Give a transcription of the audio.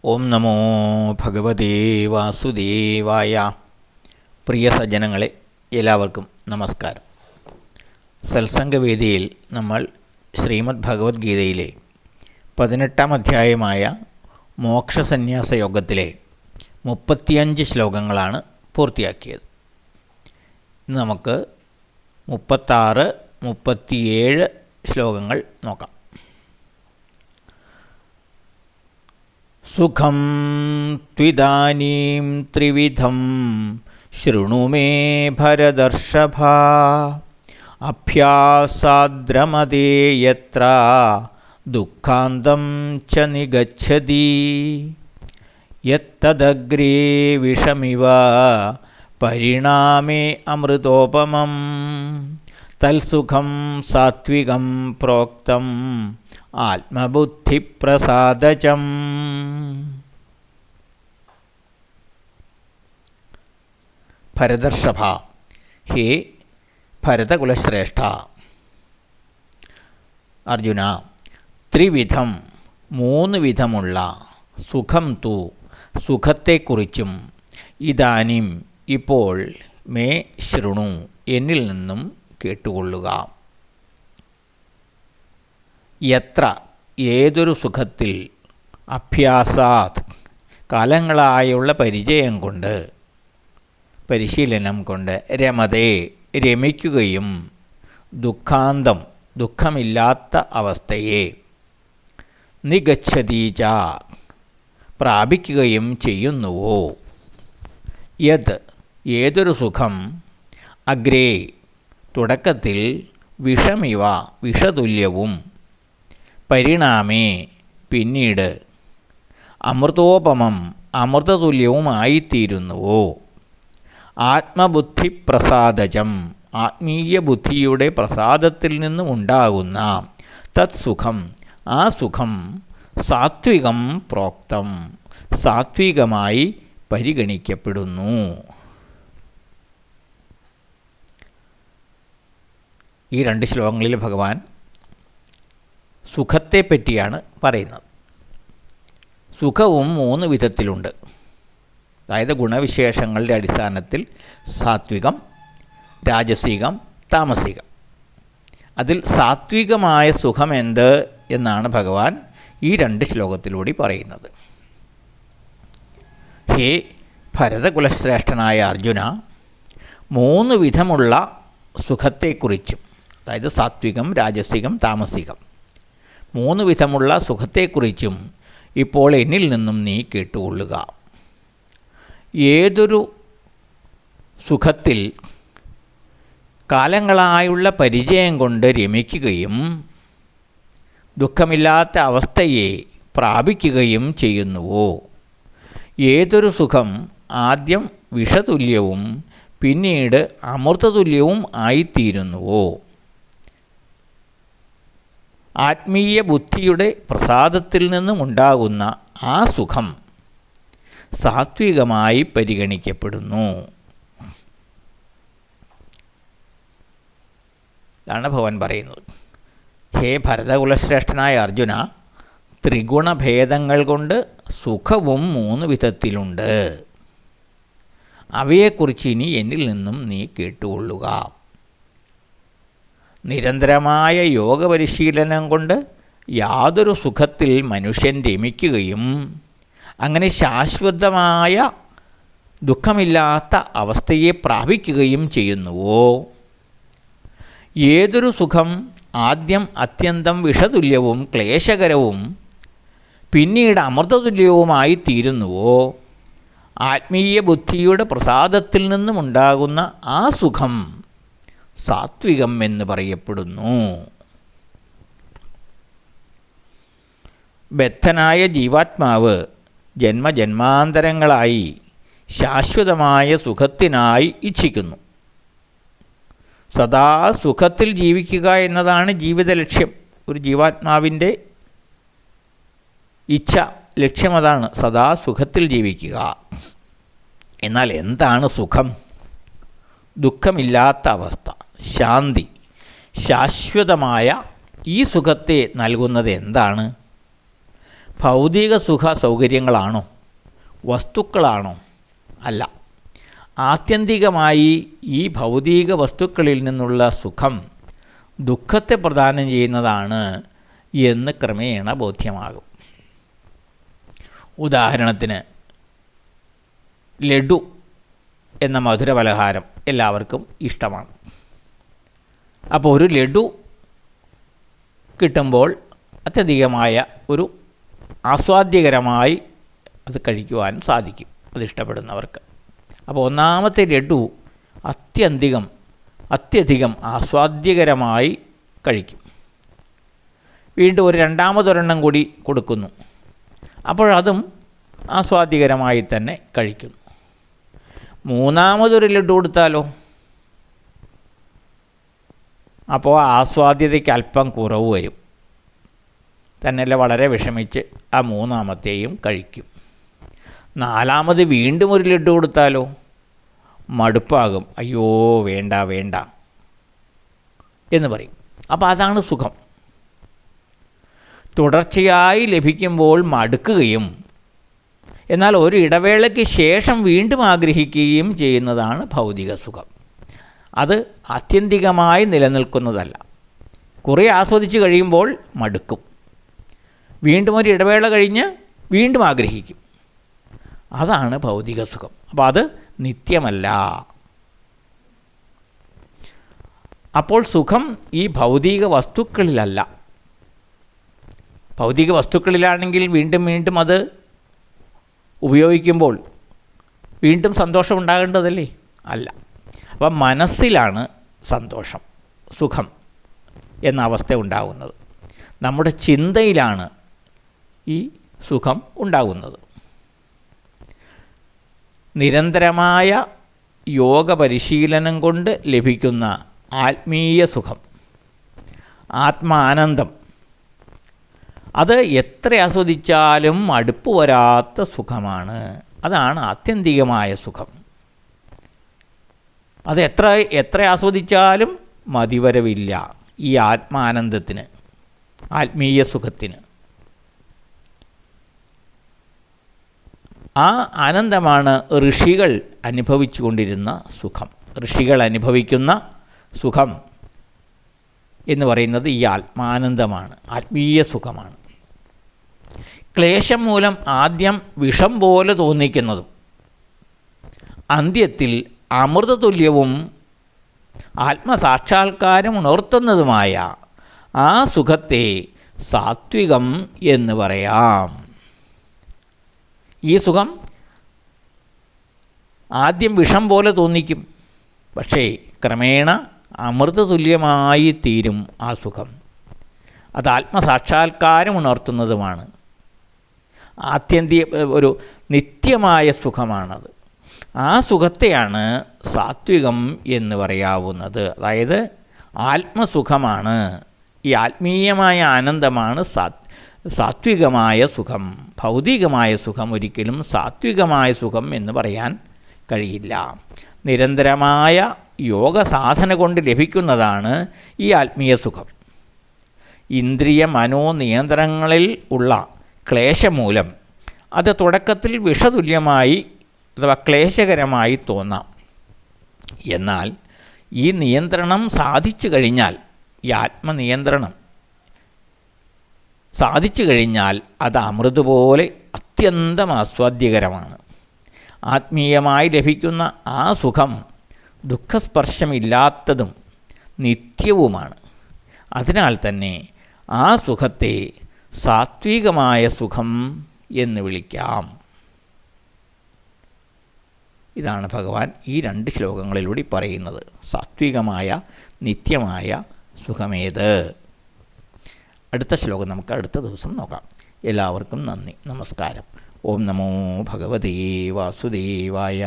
ഓം നമോ ഭഗവതേ വാസുദേവായ. പ്രിയ സജ്ജനങ്ങളെ, എല്ലാവർക്കും നമസ്കാരം. സത്സംഗവേദിയിൽ നമ്മൾ ശ്രീമദ് ഭഗവത്ഗീതയിലെ 18-ാം അധ്യായമായ മോക്ഷസന്യാസ യോഗത്തിലെ 35 ശ്ലോകങ്ങളാണ് പൂർത്തിയാക്കിയത്. ഇന്ന് നമുക്ക് 36, 37 ശ്ലോകങ്ങൾ നോക്കാം. സുഖം ത്വിദാനീം ത്രിവിധം ശൃണു മേ ഭരതർഷഭ. അഭ്യാസാദ്രമതേ യത്ര ദുഃഖാന്തം ച നിഗച്ഛതി. യത്തദഗ്രേ വിഷമിവ പരിണാമേ അമൃതോപമം. തൽസുഖം സാത്വികം പ്രോക്തം ആത്മബുദ്ധിപ്രസാദചം. ഭരതർഷഭ, ഹേ ഭരതകുലശ്രേഷ്ഠ. അർജുന, ത്രിവിധം 3 വിധമുള്ള സുഖം തു സുഖത്തെക്കുറിച്ചും ഇദാനിം ഇപ്പോൾ മേ ശൃണു എന്നിൽ നിന്നും കേട്ടുകൊള്ളുക. യത്ര ഏതൊരു സുഖത്തിൽ അഭ്യാസാത് കാലങ്ങളായുള്ള പരിചയം കൊണ്ട് പരിശീലനം കൊണ്ട് രമതേ രമിക്കുകയും ദുഃഖാന്തം ദുഃഖമില്ലാത്ത അവസ്ഥയെ നിഗച്ഛതീച പ്രാപിക്കുകയും ചെയ്യുന്നുവോ. യത് ഏതൊരു സുഖം അഗ്രേ തുടക്കത്തിൽ വിഷമിവ വിഷതുല്യവും പരിണാമേ പിന്നീട് അമൃതോപമം അമൃതതുല്യവുമായിത്തീരുന്നുവോ. ആത്മബുദ്ധിപ്രസാദജം ആത്മീയ ബുദ്ധിയുടെ പ്രസാദത്തിൽ നിന്നും ഉണ്ടാകുന്ന തത്സുഖം ആ സുഖം സാത്വികം പ്രോക്തം സാത്വികമായി പരിഗണിക്കപ്പെടുന്നു. ഈ 2 ശ്ലോകങ്ങളിൽ ഭഗവാൻ സുഖത്തെപ്പറ്റിയാണ് പറയുന്നത്. സുഖവും 3 വിധത്തിലുണ്ട്. അതായത് ഗുണവിശേഷങ്ങളുടെ അടിസ്ഥാനത്തിൽ സാത്വികം, രാജസികം, താമസികം. അതിൽ സാത്വികമായ സുഖം എന്ത് എന്നാണ് ഭഗവാൻ ഈ 2 ശ്ലോകത്തിലൂടെ പറയുന്നത്. ഹേ ഭരതകുലശ്രേഷ്ഠനായ അർജുന, 3 വിധമുള്ള സുഖത്തെക്കുറിച്ചും, അതായത് സാത്വികം, രാജസികം, താമസികം, 3 വിധമുള്ള സുഖത്തെക്കുറിച്ചും ഇപ്പോൾ എന്നിൽ നിന്നും നീ കേട്ടുകൊള്ളുക. ഏതൊരു സുഖത്തിൽ കാലങ്ങളായുള്ള പരിചയം കൊണ്ട് രമിക്കുകയും ദുഃഖമില്ലാത്ത അവസ്ഥയെ പ്രാപിക്കുകയും ചെയ്യുന്നുവോ. ഏതൊരു സുഖം ആദ്യം വിഷതുല്യവും പിന്നീട് അമൃതതുല്യവും ആയിത്തീരുന്നുവോ. ആത്മീയ ബുദ്ധിയുടെ പ്രസാദത്തിൽ നിന്നും ഉണ്ടാകുന്ന ആ സുഖം സാത്വികമായി പരിഗണിക്കപ്പെടുന്നു. ഇതാണ് ഭഗവാൻ പറയുന്നത്. ഹേ ഭരതകുലശ്രേഷ്ഠനായ അർജുന, ത്രിഗുണഭേദങ്ങൾ കൊണ്ട് സുഖവും 3 വിധത്തിലുണ്ട്. അവയെക്കുറിച്ച് ഇനി എന്നിൽ നിന്നും നീ കേട്ടുകൊള്ളുക. നിരന്തരമായ യോഗപരിശീലനം കൊണ്ട് യാതൊരു സുഖത്തിൽ മനുഷ്യൻ രമിക്കുകയും അങ്ങനെ ശാശ്വതമായ ദുഃഖമില്ലാത്ത അവസ്ഥയെ പ്രാപിക്കുകയും ചെയ്യുന്നുവോ. ഏതൊരു സുഖം ആദ്യം അത്യന്തം വിഷതുല്യവും ക്ലേശകരവും പിന്നീട് അമൃതതുല്യവുമായി തീരുന്നുവോ. ആത്മീയ ബുദ്ധിയുടെ പ്രസാദത്തിൽ നിന്നുമുണ്ടാകുന്ന ആ സുഖം സാത്വികം എന്ന് പറയപ്പെടുന്നു. ബദ്ധനായ ജീവാത്മാവ് ജന്മജന്മാന്തരങ്ങളായി ശാശ്വതമായ സുഖത്തിനായി ഇച്ഛിക്കുന്നു. സദാ സുഖത്തിൽ ജീവിക്കുക എന്നതാണ് ജീവിത ലക്ഷ്യം. ഒരു ജീവാത്മാവിൻ്റെ ഇച്ഛ, ലക്ഷ്യം അതാണ്, സദാ സുഖത്തിൽ ജീവിക്കുക. എന്നാൽ എന്താണ് സുഖം? ദുഃഖമില്ലാത്ത അവസ്ഥ, ശാന്തി, ശാശ്വതമായ ഈ സുഖത്തെ നൽകുന്നത് എന്താണ്? ഭൗതിക സുഖ സൗകര്യങ്ങളാണോ, വസ്തുക്കളാണോ? അല്ല. ആത്യന്തികമായി ഈ ഭൗതിക വസ്തുക്കളിൽ നിന്നുള്ള സുഖം ദുഃഖത്തെ പ്രദാനം ചെയ്യുന്നതാണ് എന്ന് ക്രമേണ ബോധ്യമാകും. ഉദാഹരണത്തിന്, ലഡു എന്ന മധുരപലഹാരം എല്ലാവർക്കും ഇഷ്ടമാണ്. അപ്പോൾ ഒരു ലഡു കിട്ടുമ്പോൾ അത്യധികമായ ഒരു ആസ്വാദ്യകരമായി അത് കഴിക്കുവാൻ സാധിക്കും, അതിഷ്ടപ്പെടുന്നവർക്ക്. അപ്പോൾ ഒന്നാമത്തെ ലഡു അത്യധികം ആസ്വാദ്യകരമായി കഴിക്കും. വീണ്ടും ഒരു രണ്ടാമതൊരെണ്ണം കൂടി കൊടുക്കുന്നു, അപ്പോഴതും ആസ്വാദ്യകരമായി തന്നെ കഴിക്കുന്നു. മൂന്നാമതൊരു ലഡു കൊടുത്താലോ, അപ്പോൾ ആസ്വാദ്യതയ്ക്ക് അല്പം കുറവ് വരും. തന്നെയല്ല വളരെ വിഷമിച്ച് ആ മൂന്നാമത്തെയും കഴിക്കും. നാലാമത് വീണ്ടും ഒരു ലഡു കൊടുത്താലോ, മടുപ്പാകും, അയ്യോ വേണ്ട വേണ്ട എന്ന് പറയും. അപ്പോൾ അതാണ് സുഖം. തുടർച്ചയായി ലഭിക്കുമ്പോൾ മടുക്കുകയും എന്നാൽ ഒരു ഇടവേളയ്ക്ക് ശേഷം വീണ്ടും ആഗ്രഹിക്കുകയും ചെയ്യുന്നതാണ് ഭൗതിക സുഖം. അത് ആത്യന്തികമായി നിലനിൽക്കുന്നതല്ല. കുറേ ആസ്വദിച്ച് കഴിയുമ്പോൾ മടുക്കും, വീണ്ടും ഒരു ഇടവേള കഴിഞ്ഞ് വീണ്ടും ആഗ്രഹിക്കും. അതാണ് ഭൗതിക സുഖം. അപ്പോൾ അത് നിത്യമല്ല. അപ്പോൾ സുഖം ഈ ഭൗതിക വസ്തുക്കളിലല്ല. ഭൗതിക വസ്തുക്കളിലാണെങ്കിൽ വീണ്ടും വീണ്ടും അത് ഉപയോഗിക്കുമ്പോൾ വീണ്ടും സന്തോഷം ഉണ്ടാകേണ്ടതല്ലേ? അല്ല. അപ്പം മനസ്സിലാണ് സന്തോഷം, സുഖം എന്ന അവസ്ഥ ഉണ്ടാകുന്നത്. നമ്മുടെ ചിന്തയിലാണ് ഈ സുഖം ഉണ്ടാകുന്നത്. നിരന്തരമായ യോഗ പരിശീലനം കൊണ്ട് ലഭിക്കുന്ന ആത്മീയ സുഖം, ആത്മാനന്ദം, അത് എത്ര ആസ്വദിച്ചാലും മടുപ്പ് വരാത്ത സുഖമാണ്. അതാണ് ആത്യന്തികമായ സുഖം. അത് എത്ര ആസ്വദിച്ചാലും മതിവരവില്ല ഈ ആത്മാനന്ദത്തിന്, ആത്മീയ സുഖത്തിന്. ആ ആനന്ദമാണ് ഋഷികൾ അനുഭവിച്ചു കൊണ്ടിരുന്ന സുഖം. ഋഷികൾ അനുഭവിക്കുന്ന സുഖം എന്ന് പറയുന്നത് ഈ ആത്മാനന്ദമാണ്, ആത്മീയ സുഖമാണ്. ക്ലേശം മൂലം ആദ്യം വിഷം പോലെ തോന്നിക്കുന്നതും അന്ത്യത്തിൽ അമൃതതുല്യവും ആത്മസാക്ഷാത്കാരം ഉണർത്തുന്നതുമായ ആ സുഖത്തെ സാത്വികം എന്ന് പറയാം. ഈ സുഖം ആദ്യം വിഷം പോലെ തോന്നിക്കും, പക്ഷേ ക്രമേണ അമൃതതുല്യമായി തീരും ആ സുഖം. അത് ആത്മസാക്ഷാത്കാരം ഉണർത്തുന്നതുമാണ്. ഒരു നിത്യമായ സുഖമാണത്. ആ സുഖത്തെയാണ് സാത്വികം എന്ന് പറയാവുന്നത്. അതായത് ആത്മസുഖമാണ്, ഈ ആത്മീയമായ ആനന്ദമാണ് സാത്വികമായ സുഖം. ഭൗതികമായ സുഖം ഒരിക്കലും സാത്വികമായ സുഖം എന്ന് പറയാൻ കഴിയില്ല. നിരന്തരമായ യോഗ സാധന കൊണ്ട് ലഭിക്കുന്നതാണ് ഈ ആത്മീയ സുഖം. ഇന്ദ്രിയ മനോനിയന്ത്രണങ്ങളിൽ ഉള്ള ക്ലേശമൂലം അത് തുടക്കത്തിൽ വിഷതുല്യമായി അഥവാ ക്ലേശകരമായി തോന്നാം. എന്നാൽ ഈ നിയന്ത്രണം സാധിച്ചു കഴിഞ്ഞാൽ, ഈ ആത്മനിയന്ത്രണം സാധിച്ചു കഴിഞ്ഞാൽ അത് അമൃത് പോലെ അത്യന്തം ആസ്വാദ്യകരമാണ്. ആത്മീയമായി ലഭിക്കുന്ന ആ സുഖം ദുഃഖസ്പർശമില്ലാത്തതും നിത്യവുമാണ്. അതിനാൽ തന്നെ ആ സുഖത്തെ സാത്വികമായ സുഖം എന്ന് വിളിക്കാം. ഇതാണ് ഭഗവാൻ ഈ 2 ശ്ലോകങ്ങളിലൂടെ പറയുന്നത്. സാത്വികമായ നിത്യമായ സുഖമേത്? അടുത്ത ശ്ലോകം നമുക്ക് അടുത്ത ദിവസം നോക്കാം. എല്ലാവർക്കും നന്ദി, നമസ്കാരം. ഓം നമോ ഭഗവതേ വാസുദേവായ.